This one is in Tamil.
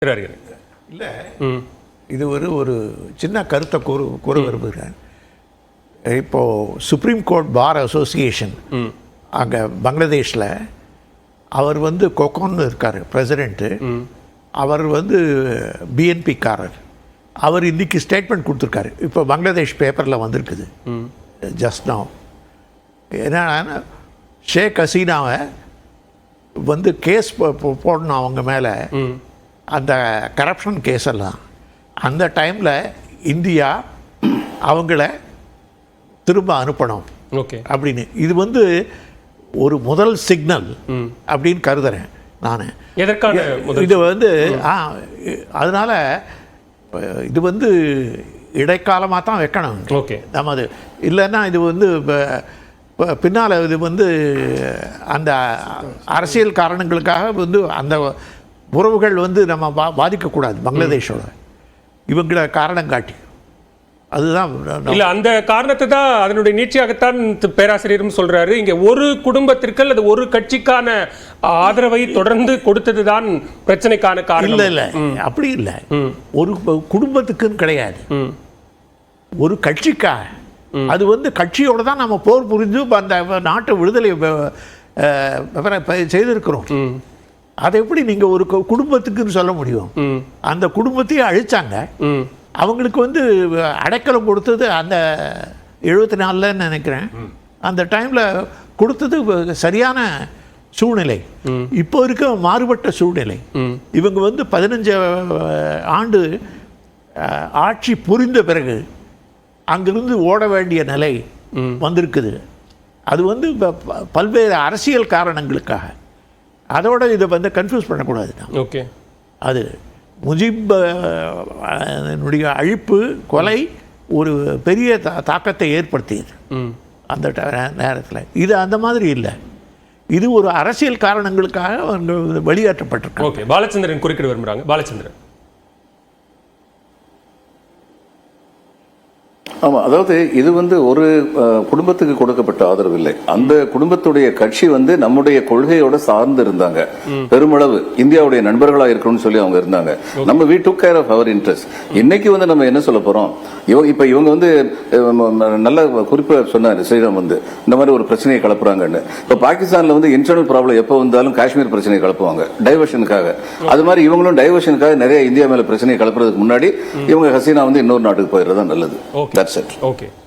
இல்லை, இது ஒரு சின்ன கருத்தை கூற விரும்புகிறேன். இப்போது சுப்ரீம் கோர்ட் பார் அசோசியேஷன் அங்கே பங்களாதேஷில் அவர் கொக்கோன்னு இருக்கார் பிரசிடெண்ட்டு. அவர் பிஎன்பிக்காரர். அவர் இன்றைக்கி ஸ்டேட்மெண்ட் கொடுத்துருக்காரு. இப்போ பங்களாதேஷ் பேப்பரில் வந்திருக்குது ஜஸ்ட் நவ். என்னன்னா, ஷேக் ஹசீனாவை கேஸ் போடணும் அவங்க மேலே, அந்த கரப்ஷன் கேஸெல்லாம். அந்த டைமில் இந்தியா அவங்கள திரும்ப அனுப்பணும் அப்படின்னு. இது ஒரு முதல் சிக்னல் அப்படின்னு கருதுறேன் நான். இது அதனால் இது இடைக்காலமாக தான் வைக்கணும் நம்ம. அது இல்லைன்னா இது பின்னால் இது அந்த அரசியல் காரணங்களுக்காக அந்த உறவுகள் நம்ம பாதிக்கக்கூடாது பங்களாதேஷோட இவங்கள காரணம் காட்டி. அதுதான் இல்லை, அந்த காரணத்தை தான் அதனுடைய நீட்சியாகத்தான் பேராசிரியரும் சொல்றாரு. இங்கே ஒரு குடும்பத்திற்கு அல்லது ஒரு கட்சிக்கான ஆதரவை தொடர்ந்து கொடுத்தது தான் பிரச்சனைக்கான காரணம். இல்லை இல்லை, அப்படி இல்லை. ஒரு குடும்பத்துக்குன்னு கிடையாது, ஒரு கட்சிக்காக. அது கட்சியோட தான் நம்ம போர் புரிஞ்சு அந்த நாட்டை விடுதலை செய்திருக்கிறோம். அதை எப்படி நீங்கள் ஒரு குடும்பத்துக்குன்னு சொல்ல முடியும்? அந்த குடும்பத்தையும் அழிச்சாங்க. அவங்களுக்கு அடைக்கலம் கொடுத்தது அந்த 74ன்னு நினைக்கிறேன். அந்த டைமில் கொடுத்தது சரியான சூழ்நிலை. இப்போ இருக்க மாறுபட்ட சூழ்நிலை. இவங்க 15 ஆண்டு ஆட்சி புரிந்த பிறகு அங்கிருந்து ஓட வேண்டிய நிலை வந்திருக்குது. அது பல்வேறு அரசியல் காரணங்களுக்காக. அதோட இதை கன்ஃபியூஸ் பண்ணக்கூடாது. ஓகே, அது முஜிப் அழிப்பு, கொலை ஒரு பெரிய தாக்கத்தை ஏற்படுத்தியது அந்த நேரத்தில். இது அந்த மாதிரி இல்லை. இது ஒரு அரசியல் காரணங்களுக்காக வெளியேற்றப்பட்டிருக்கு. ஓகே, பாலச்சந்திரன் குறுக்கிட விரும்புகிறாங்க. பாலச்சந்திரன். ஆமாம், அதாவது இது ஒரு குடும்பத்துக்கு கொடுக்கப்பட்ட ஆதரவு இல்லை. அந்த குடும்பத்துடைய கட்சி நம்முடைய கொள்கையோட சார்ந்து இருந்தாங்க. பெருமளவு இந்தியாவுடைய நண்பர்களா இருக்கணும்னு சொல்லி அவங்க இருந்தாங்க. நம்ம we took care of our interest. இன்னைக்கு நம்ம என்ன சொல்ல போறோம்? இப்ப இவங்க நல்ல குறிப்பா சொன்னாரு ஸ்ரீராம், இந்த மாதிரி ஒரு பிரச்சனையை கலப்புறாங்கன்னு. இப்ப பாகிஸ்தான்ல இன்டர்னல் ப்ராப்ளம் எப்ப வந்தாலும் காஷ்மீர் பிரச்சனையை கலப்புவாங்க டைவர்ஷனுக்காக. அது மாதிரி இவங்களும் டைவர்ஷனுக்காக நிறைய இந்தியா மேல பிரச்சனையை கலப்புறதுக்கு முன்னாடி இவங்க ஹசீனா இன்னொரு நாட்டுக்கு போயிடுறதா நல்லது. ஓகே.